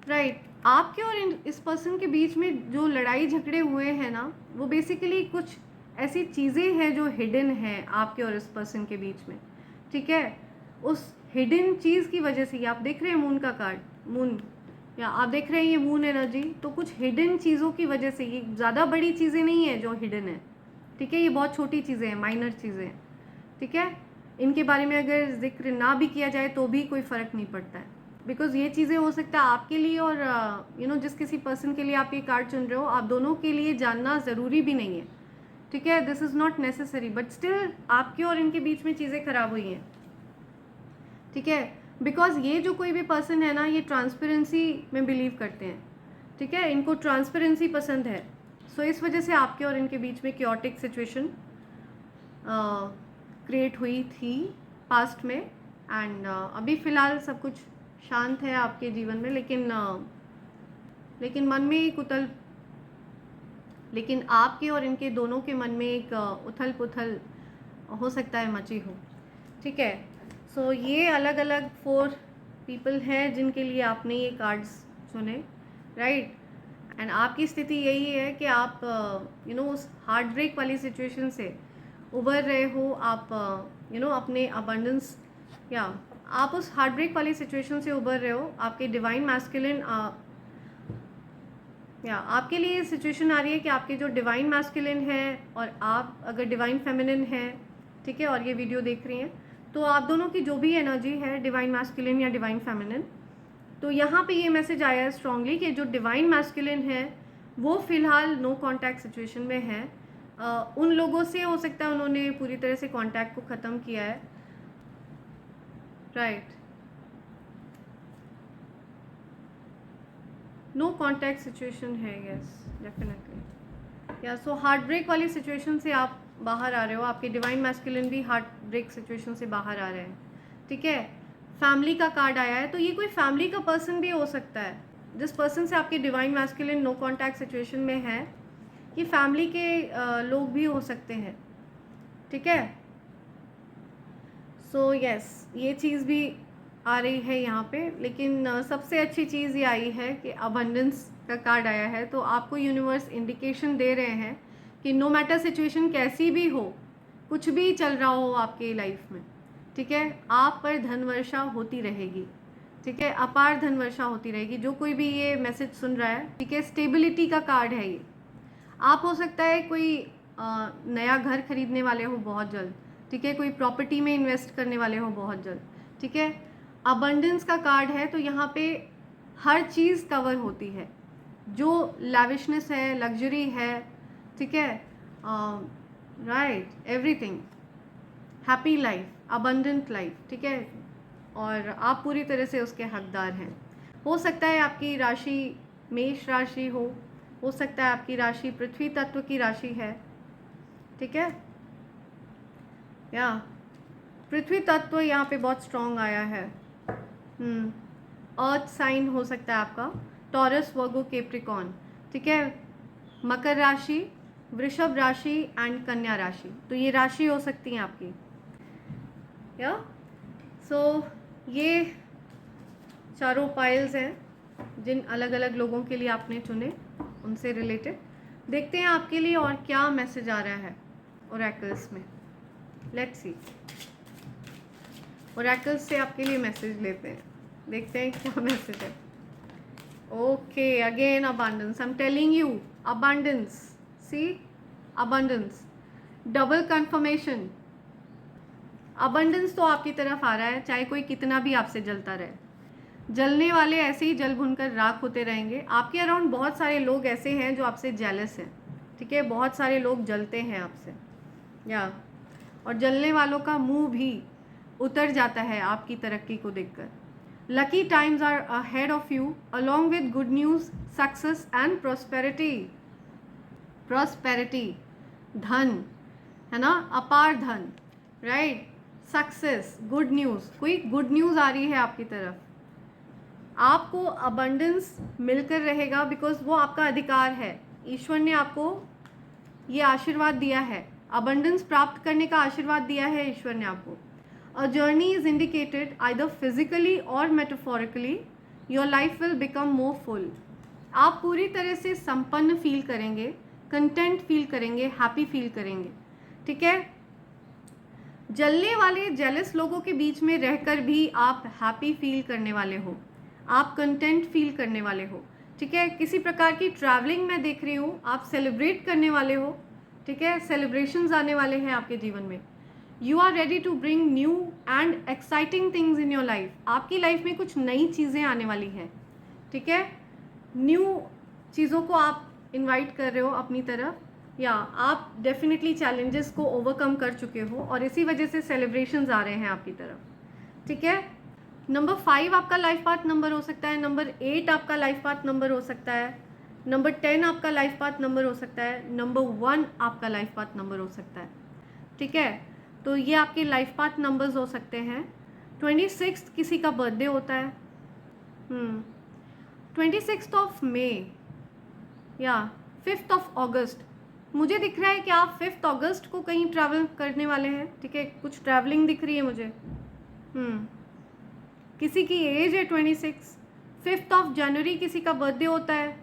राइट, आपके और इस पर्सन के बीच में जो लड़ाई झगड़े हुए हैं ना, वो बेसिकली कुछ ऐसी चीज़ें हैं जो हिडन है आपके और इस पर्सन के बीच में, ठीक है। उस हिडन चीज़ की वजह से, ये आप देख रहे हैं मून का कार्ड, मून, या आप देख रहे हैं ये मून एनर्जी, तो कुछ हिडन चीज़ों की वजह से, ये ज़्यादा बड़ी चीज़ें नहीं है जो हिडन है, ठीक है। ये बहुत छोटी चीज़ें हैं, माइनर चीज़ें हैं, ठीक है। इनके बारे में अगर जिक्र ना भी किया जाए तो भी कोई फ़र्क नहीं पड़ता है, बिकॉज ये चीज़ें हो सकता है आपके लिए और जिस किसी पर्सन के लिए आप ये कार्ड चुन रहे हो, आप दोनों के लिए जानना ज़रूरी भी नहीं है, ठीक है। This is not necessary, but still आपके और इनके बीच में चीज़ें ख़राब हुई हैं, ठीक है। बिकॉज ये जो कोई भी पर्सन है ना, ये ट्रांसपेरेंसी में बिलीव करते हैं, ठीक है। इनको ट्रांसपेरेंसी पसंद है, सो इस वजह से आपके और इनके बीच में क्योटिक सिचुएशन क्रिएट हुई थी पास्ट में। एंड अभी फ़िलहाल सब कुछ शांत है आपके जीवन में, लेकिन मन में एक लेकिन आपके और इनके दोनों के मन में एक उथल पुथल हो सकता है मची हो, ठीक है। सो ये अलग अलग 4 पीपल हैं जिनके लिए आपने ये कार्ड्स चुने, राइट। एंड आपकी स्थिति यही है कि आप उस हार्ट ब्रेक वाली सिचुएशन से उबर रहे हो, आप अपने अबंडेंस, या आप उस हार्ट ब्रेक वाली सिचुएशन से उबर रहे हो। आपके डिवाइन मैस्कुलिन, या आपके लिए ये सिचुएशन आ रही है कि आपके जो डिवाइन मैस्कुलिन है और आप अगर डिवाइन फेमिनिन है, ठीक है, और ये वीडियो देख रही हैं, तो आप दोनों की जो भी एनर्जी है, डिवाइन मैस्कुलिन या डिवाइन फेमिनिन, तो यहाँ पे ये मैसेज आया है स्ट्रांगली कि जो डिवाइन मैस्कुलिन है वो फ़िलहाल नो कांटेक्ट सिचुएशन में है। उन लोगों से हो सकता है उन्होंने पूरी तरह से कांटेक्ट को ख़त्म किया है, राइट। नो कांटेक्ट सिचुएशन है, यस डेफिनेटली, या सो हार्ट ब्रेक वाली सिचुएशन से आप बाहर आ रहे हो। आपके डिवाइन मैस्कुलिन भी हार्ट ब्रेक सिचुएशन से बाहर आ रहे हैं, ठीक है। फैमिली का कार्ड आया है, तो ये कोई फैमिली का पर्सन भी हो सकता है। जिस पर्सन से आपके divine masculine no contact situation में है, ये फैमिली के लोग भी हो सकते हैं, ठीक है। सो यस, ये चीज़ भी आ रही है यहाँ पे। लेकिन सबसे अच्छी चीज़ ये आई है कि अबंडेंस का कार्ड आया है, तो आपको यूनिवर्स इंडिकेशन दे रहे हैं कि नो मैटर सिचुएशन कैसी भी हो, कुछ भी चल रहा हो आपकी लाइफ में, ठीक है, आप पर धन वर्षा होती रहेगी, ठीक है, अपार धन वर्षा होती रहेगी। जो कोई भी ये मैसेज सुन रहा है, ठीक है, स्टेबिलिटी का कार्ड है ये। आप हो सकता है कोई नया घर खरीदने वाले हो बहुत जल्द, ठीक है, कोई प्रॉपर्टी में इन्वेस्ट करने वाले हो बहुत जल्द, ठीक है। अबंडेंस का कार्ड है, तो यहाँ पे हर चीज़ कवर होती है, जो लैविशनेस है, लग्जरी है, ठीक है, right, everything, happy life, abundant life, ठीक है, और आप पूरी तरह से उसके हकदार हैं। हो सकता है आपकी राशि मेष राशि हो सकता है आपकी राशि पृथ्वी तत्व की राशि है, ठीक है, या पृथ्वी तत्व यहाँ पे बहुत स्ट्रॉन्ग आया है। अर्थ साइन हो सकता है आपका, टॉरस, वर्गो, कैप्रिकॉर्न, ठीक है, मकर राशि, वृषभ राशि एंड कन्या राशि, तो ये राशि हो सकती है आपकी, या सो ये चारों पाइल्स हैं जिन अलग अलग लोगों के लिए आपने चुने, उनसे रिलेटेड देखते हैं आपके लिए और क्या मैसेज आ रहा है ओरेकल्स में। लेट्स सी, ओरेकल्स से आपके लिए मैसेज लेते हैं, देखते हैं क्या मैसेज है। Okay, again abundance, I am telling you, abundance, see, abundance, double confirmation. Abundance तो आपकी तरफ आ रहा है, चाहे कोई कितना भी आपसे जलता रहे। जलने वाले ऐसे ही जल भुनकर राख होते रहेंगे। आपके अराउंड बहुत सारे लोग ऐसे हैं जो आपसे जेलस हैं, ठीक है, बहुत सारे लोग जलते हैं आपसे, या और जलने वालों का मुंह भी उतर जाता है आपकी तरक्की को देखकर। Lucky times are ahead of you along with good news, success and prosperity. Prosperity, धन है ना, अपार धन, राइट, सक्सेस, गुड न्यूज़, कोई गुड न्यूज़ आ रही है आपकी तरफ। आपको अबंडेंस मिलकर रहेगा, बिकॉज वो आपका अधिकार है। ईश्वर ने आपको ये आशीर्वाद दिया है, अबंडेंस प्राप्त करने का आशीर्वाद दिया है ईश्वर ने आपको। A journey is indicated either physically or metaphorically, your life will become more full. आप पूरी तरह से संपन्न फील करेंगे, कंटेंट फील करेंगे, हैप्पी फील करेंगे, ठीक है। जलने वाले जेलस लोगों के बीच में रहकर भी आप हैप्पी फील करने वाले हो, आप कंटेंट फील करने वाले हो, ठीक है। किसी प्रकार की ट्रैवलिंग मैं देख रही हूँ, आप सेलिब्रेट करने वाले हो, ठीक है, सेलिब्रेशंस आने वाले हैं आपके जीवन में। You are ready to bring new and exciting things in your life. आपकी लाइफ में कुछ नई चीज़ें आने वाली हैं, ठीक है, न्यू चीज़ों को आप इनवाइट कर रहे हो अपनी तरफ, या आप डेफिनेटली चैलेंजेस को ओवरकम कर चुके हो और इसी वजह से सेलिब्रेशंस आ रहे हैं आपकी तरफ, ठीक है। नंबर 5 आपका लाइफ पाथ नंबर हो सकता है, नंबर 8 आपका लाइफ पाथ नंबर हो सकता है, नंबर 10 आपका लाइफ पाथ नंबर हो सकता है, नंबर 1 आपका लाइफ पाथ नंबर हो सकता है, ठीक है। तो ये आपके लाइफ पाथ नंबर्स हो सकते हैं। 26 किसी का बर्थडे होता है, 26 ऑफ मई या 5 ऑफ अगस्त, मुझे दिख रहा है कि आप 5 अगस्त को कहीं ट्रैवल करने वाले हैं, ठीक है, कुछ ट्रैवलिंग दिख रही है मुझे। किसी की एज है 26, 5th ऑफ जनवरी किसी का बर्थडे होता है,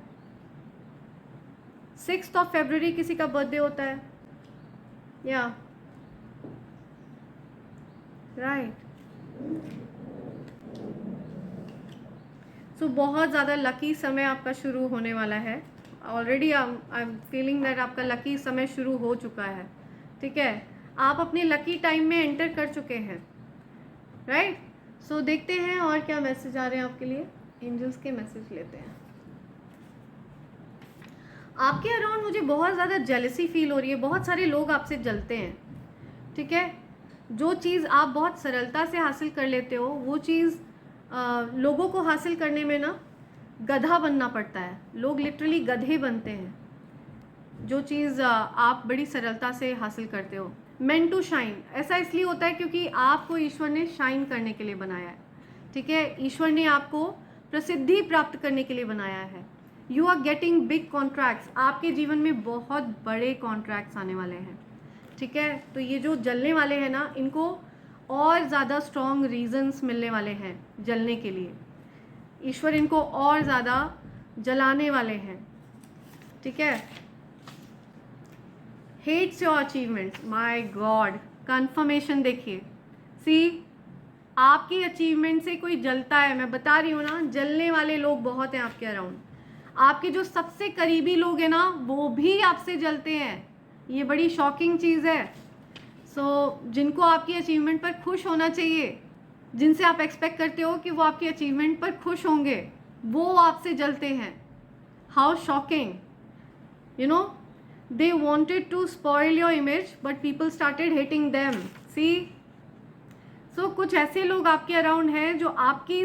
6th ऑफ फरवरी किसी का बर्थडे होता है, या राइट। सो बहुत ज़्यादा लकी समय आपका शुरू होने वाला है। Already I am feeling that आपका लकी समय शुरू हो चुका है, ठीक है। आप अपने लकी टाइम में एंटर कर चुके हैं, राइट। सो देखते हैं और क्या मैसेज आ रहे हैं आपके लिए। एंजल्स के मैसेज लेते हैं। आपके अराउंड मुझे बहुत ज़्यादा जेलसी फील हो रही है, बहुत सारे लोग आपसे जलते हैं, ठीक है। जो चीज़ आप बहुत सरलता से हासिल कर लेते हो वो चीज़ लोगों को हासिल करने में ना गधा बनना पड़ता है। लोग लिटरली गधे बनते हैं जो चीज़ आप बड़ी सरलता से हासिल करते हो। मेंट टू शाइन, ऐसा इसलिए होता है क्योंकि आपको ईश्वर ने शाइन करने के लिए बनाया है, ठीक है। ईश्वर ने आपको प्रसिद्धि प्राप्त करने के लिए बनाया है। You are getting big contracts, आपके जीवन में बहुत बड़े कॉन्ट्रैक्ट्स आने वाले हैं, ठीक है। तो ये जो जलने वाले हैं ना, इनको और ज़्यादा स्ट्रॉन्ग रीजंस मिलने वाले हैं जलने के लिए। ईश्वर इनको और ज़्यादा जलाने वाले हैं, ठीक है। Hates your achievements, my god, confirmation देखिए। सी, आपकी अचीवमेंट से कोई जलता है, मैं बता रही हूँ ना, जलने वाले लोग बहुत हैं आपके अराउंड। आपके जो सबसे करीबी लोग हैं ना, वो भी आपसे जलते हैं। ये बड़ी शॉकिंग चीज़ है। सो जिनको आपकी अचीवमेंट पर खुश होना चाहिए, जिनसे आप एक्सपेक्ट करते हो कि वो आपकी अचीवमेंट पर खुश होंगे, वो आपसे जलते हैं। How shocking, you know. They wanted to spoil your image, but people started hating them. See? So कुछ ऐसे लोग आपके अराउंड हैं जो आपकी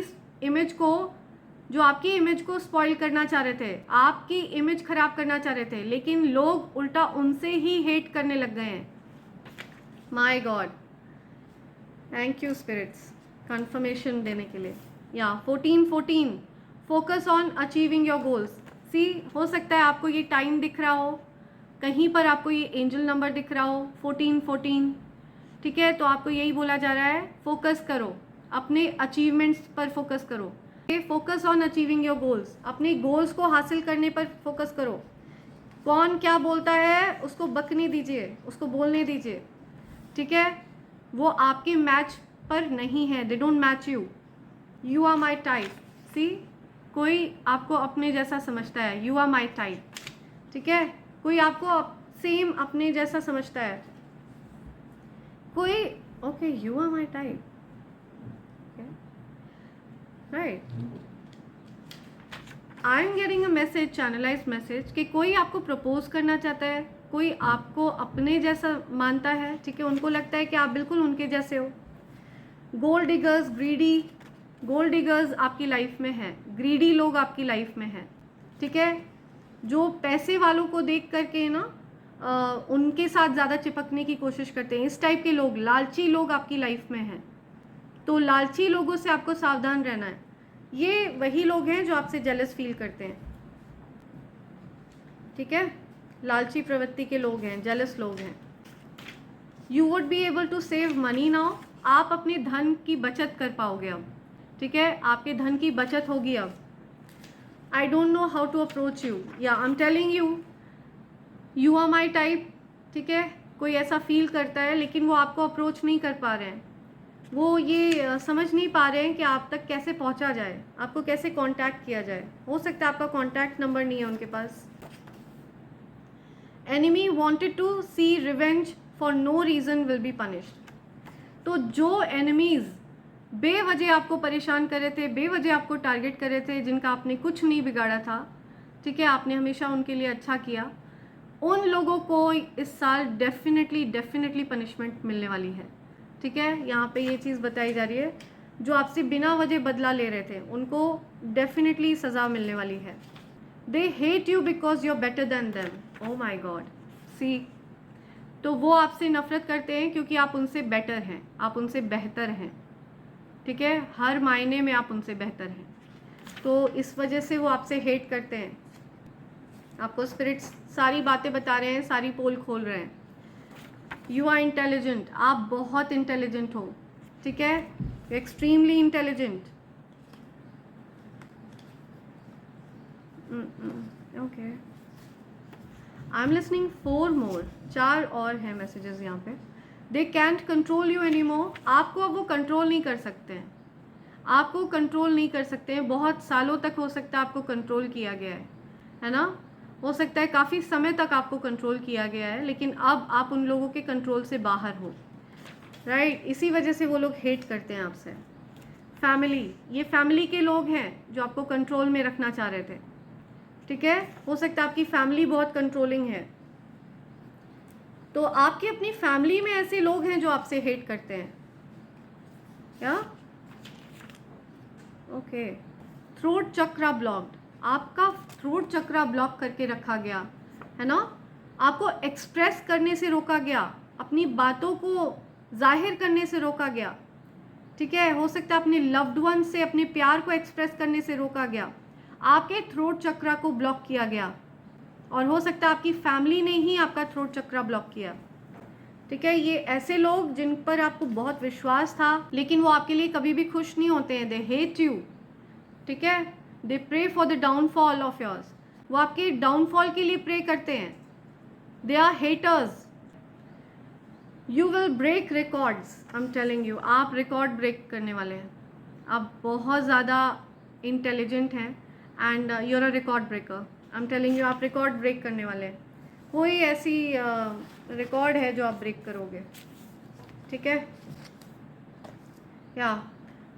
इमेज को स्पॉइल करना चाह रहे थे, आपकी इमेज खराब करना चाह रहे थे, लेकिन लोग उल्टा उनसे ही हेट करने लग गए हैं। My God, thank you spirits confirmation देने के लिए। या 1414, focus on achieving your goals. See, हो सकता है आपको ये टाइम दिख रहा हो, कहीं पर आपको ये एंजल नंबर दिख रहा हो 1414, ठीक है। तो आपको यही बोला जा रहा है, फोकस करो, अपने अचीवमेंट्स पर फोकस करो। Focus on achieving your goals, अपने गोल्स को हासिल करने पर फोकस करो। कौन क्या बोलता है उसको बकने दीजिए, उसको बोलने दीजिए, ठीक है। वो आपके मैच पर नहीं है, they don't match you. You are my type. See, कोई आपको अपने जैसा समझता है, यू आर माई टाइप, ठीक है। कोई आपको सेम अपने जैसा समझता है, कोई okay, you are my type, right. I am getting a message, channelised message, कि कोई आपको प्रपोज करना चाहता है, कोई आपको अपने जैसा मानता है, ठीक है। उनको लगता है कि आप बिल्कुल उनके जैसे हो। Gold diggers, greedy, gold diggers आपकी लाइफ में है, ग्रीडी लोग आपकी लाइफ में है, ठीक है। जो पैसे वालों को देख करके ना उनके साथ ज़्यादा चिपकने की कोशिश करते हैं, इस टाइप के लोग, लालची लोग आपकी लाइफ में हैं। तो लालची लोगों से आपको सावधान रहना है। ये वही लोग हैं जो आपसे जेलस फील करते हैं, ठीक है। लालची प्रवृत्ति के लोग हैं, जेलस लोग हैं। You would be able to save money now, आप अपने धन की बचत कर पाओगे अब, ठीक है। आपके धन की बचत होगी अब। I don't know how to approach you. Yeah, I'm telling you, you are my type, ठीक है। कोई ऐसा फील करता है लेकिन वो आपको अप्रोच नहीं कर पा रहे हैं, वो ये समझ नहीं पा रहे हैं कि आप तक कैसे पहुंचा जाए, आपको कैसे कांटेक्ट किया जाए। हो सकता है आपका कांटेक्ट नंबर नहीं है उनके पास। Enemy wanted to see revenge for no reason will be punished. तो जो एनिमीज़ बेवजह आपको परेशान कर रहे थे, बेवजह आपको टारगेट कर रहे थे, जिनका आपने कुछ नहीं बिगाड़ा था, ठीक है, आपने हमेशा उनके लिए अच्छा किया, उन लोगों को इस साल डेफिनेटली पनिशमेंट मिलने वाली है, ठीक है। यहाँ पे ये चीज़ बताई जा रही है, जो आपसे बिना वजह बदला ले रहे थे उनको डेफिनेटली सज़ा मिलने वाली है। They hate you because you are better than them. Oh my God, see, तो वो आपसे नफरत करते हैं क्योंकि आप उनसे बेटर हैं, आप उनसे बेहतर हैं, ठीक है। हर मायने में आप उनसे बेहतर हैं, तो इस वजह से वो आपसे हेट करते हैं। आपको स्पिरिट्स सारी बातें बता रहे हैं, सारी पोल खोल रहे हैं। यू आर इंटेलिजेंट, आप बहुत इंटेलिजेंट हो, ठीक है, extremely intelligent. Okay, I am listening 4 मोर, 4 और हैं मैसेजेस यहाँ पे। They can't control you any more, आपको अब वो कंट्रोल नहीं कर सकते हैं, आपको कंट्रोल नहीं कर सकते हैं। बहुत सालों तक हो सकता है आपको कंट्रोल किया गया है ना, हो सकता है काफ़ी समय तक आपको कंट्रोल किया गया है, लेकिन अब आप उन लोगों के कंट्रोल से बाहर हो, राइट। इसी वजह से वो लोग हेट करते हैं आपसे। फैमिली, ये फैमिली के लोग हैं जो आपको कंट्रोल में रखना चाह रहे थे, ठीक है। हो सकता है आपकी फैमिली बहुत कंट्रोलिंग है, तो आपकी अपनी फैमिली में ऐसे लोग हैं जो आपसे हेट करते हैं क्या? ओके, थ्रोट चक्रा ब्लॉक्ड, आपका थ्रोट चक्रा ब्लॉक करके रखा गया है ना, आपको एक्सप्रेस करने से रोका गया, अपनी बातों को जाहिर करने से रोका गया, ठीक है। हो सकता है अपने लव्ड वन से अपने प्यार को एक्सप्रेस करने से रोका गया, आपके थ्रोट चक्रा को ब्लॉक किया गया, और हो सकता है आपकी फैमिली ने ही आपका थ्रोट चक्रा ब्लॉक किया, ठीक है। ये ऐसे लोग जिन पर आपको बहुत विश्वास था, लेकिन वो आपके लिए कभी भी खुश नहीं होते हैं, दे हेट यू, ठीक है। They pray for the downfall of yours, वो आपके डाउनफॉल के लिए प्रे करते हैं, they are haters. You will break records, I am telling you, आप रिकॉर्ड ब्रेक करने वाले हैं, आप बहुत ज़्यादा इंटेलिजेंट हैं and you are a record breaker, I am telling you, आप रिकॉर्ड ब्रेक करने वाले हैं। कोई ऐसी रिकॉर्ड है जो आप ब्रेक करोगे, ठीक है। या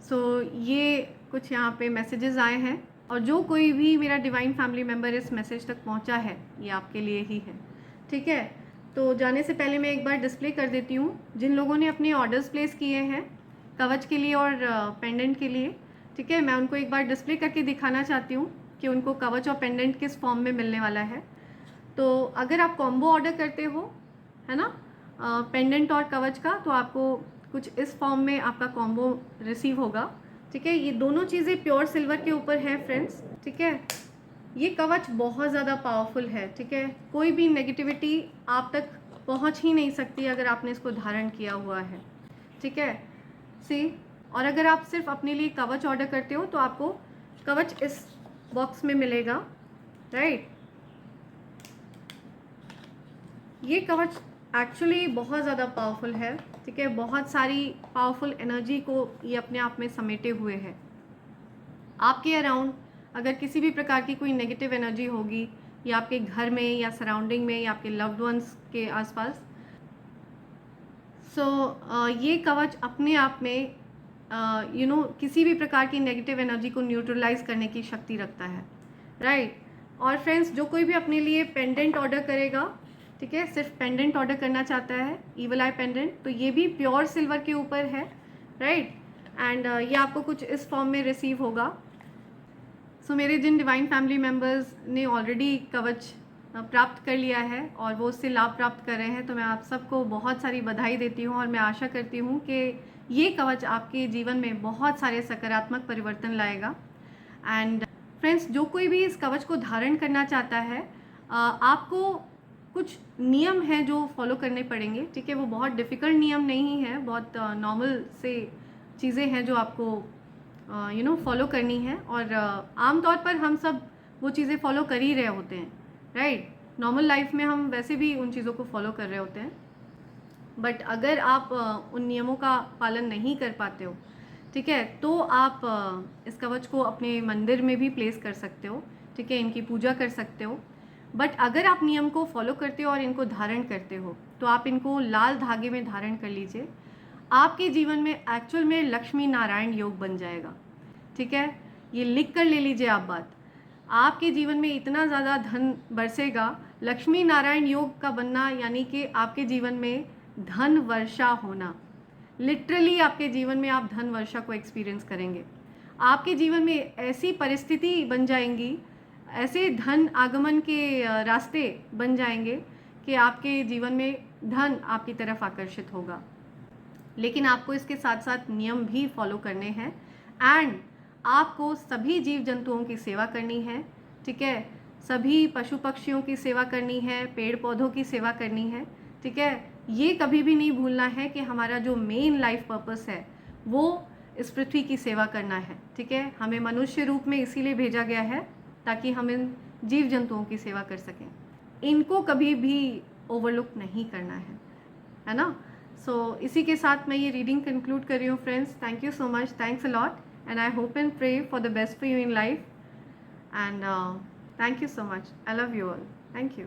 सो ये कुछ यहाँ पे मैसेजेस आए हैं, और जो कोई भी मेरा डिवाइन फैमिली मेम्बर इस मैसेज तक पहुँचा है ये आपके लिए ही है, ठीक है। तो जाने से पहले मैं एक बार डिस्प्ले कर देती हूँ जिन लोगों ने अपने ऑर्डर्स प्लेस किए हैं कवच के लिए और पेंडेंट के लिए, ठीक है। मैं उनको एक बार डिस्प्ले करके दिखाना चाहती हूँ कि उनको कवच और पेंडेंट किस फॉर्म में मिलने वाला है। तो अगर आप कॉम्बो ऑर्डर करते हो, है ना, पेंडेंट और कवच का, तो आपको कुछ इस फॉर्म में आपका कॉम्बो रिसीव होगा, ठीक है। ये दोनों चीज़ें प्योर सिल्वर के ऊपर है फ्रेंड्स, ठीक है। ये कवच बहुत ज़्यादा पावरफुल है, ठीक है। कोई भी नेगेटिविटी आप तक पहुंच ही नहीं सकती अगर आपने इसको धारण किया हुआ है, ठीक है। सी, और अगर आप सिर्फ अपने लिए कवच ऑर्डर करते हो तो आपको कवच इस बॉक्स में मिलेगा, राइट। ये कवच एक्चुअली बहुत ज़्यादा पावरफुल है, ठीक है। बहुत सारी पावरफुल एनर्जी को ये अपने आप में समेटे हुए है। आपके अराउंड अगर किसी भी प्रकार की कोई नेगेटिव एनर्जी होगी, या आपके घर में या सराउंडिंग में या आपके लव्ड वंस के आसपास, सो ये कवच अपने आप में किसी भी प्रकार की नेगेटिव एनर्जी को न्यूट्रलाइज करने की शक्ति रखता है, राइट। और फ्रेंड्स, जो कोई भी अपने लिए पेंडेंट ऑर्डर करेगा, ठीक है, सिर्फ पेंडेंट ऑर्डर करना चाहता है, ईवल आई पेंडेंट, तो ये भी प्योर सिल्वर के ऊपर है, राइट। एंड ये आपको कुछ इस फॉर्म में रिसीव होगा। सो मेरे जिन डिवाइन फैमिली मेम्बर्स ने ऑलरेडी कवच प्राप्त कर लिया है और वो उससे लाभ प्राप्त कर रहे हैं, तो मैं आप सबको बहुत सारी बधाई देती हूँ, और मैं आशा करती हूँ कि ये कवच आपके जीवन में बहुत सारे सकारात्मक परिवर्तन लाएगा। एंड फ्रेंड्स, जो कोई भी इस कवच को धारण करना चाहता है, आपको कुछ नियम हैं जो फॉलो करने पड़ेंगे, ठीक है। वो बहुत डिफ़िकल्ट नियम नहीं है, बहुत नॉर्मल से चीज़ें हैं जो आपको फॉलो करनी है, और आमतौर पर हम सब वो चीज़ें फॉलो कर ही रहे होते हैं, राइट। नॉर्मल लाइफ में हम वैसे भी उन चीज़ों को फॉलो कर रहे होते हैं, बट अगर आप उन नियमों का पालन नहीं कर पाते हो, ठीक है, तो आप इस कवच को अपने मंदिर में भी प्लेस कर सकते हो, ठीक है, इनकी पूजा कर सकते हो। बट अगर आप नियम को फॉलो करते हो और इनको धारण करते हो, तो आप इनको लाल धागे में धारण कर लीजिए, आपके जीवन में एक्चुअल में लक्ष्मी नारायण योग बन जाएगा, ठीक है। ये लिख कर ले लीजिए आप बात, आपके जीवन में इतना ज़्यादा धन बरसेगा, लक्ष्मी नारायण योग का बनना यानी कि आपके जीवन में धन वर्षा होना, लिटरली आपके जीवन में आप धन वर्षा को एक्सपीरियंस करेंगे। आपके जीवन में ऐसी परिस्थिति बन जाएंगी, ऐसे धन आगमन के रास्ते बन जाएंगे कि आपके जीवन में धन आपकी तरफ आकर्षित होगा। लेकिन आपको इसके साथ साथ नियम भी फॉलो करने हैं, एंड आपको सभी जीव जंतुओं की सेवा करनी है, ठीक है। सभी पशु पक्षियों की सेवा करनी है, पेड़ पौधों की सेवा करनी है, ठीक है। ये कभी भी नहीं भूलना है कि हमारा जो मेन लाइफ पर्पस है वो इस पृथ्वी की सेवा करना है, ठीक है। हमें मनुष्य रूप में इसीलिए भेजा गया है ताकि हम इन जीव जंतुओं की सेवा कर सकें। इनको कभी भी ओवरलुक नहीं करना है ना। सो इसी के साथ मैं ये रीडिंग कंक्लूड कर रही हूँ friends. Thank you so much, thanks a lot, and I hope and pray for the best for you in life, and thank you so much, I love you all, thank you.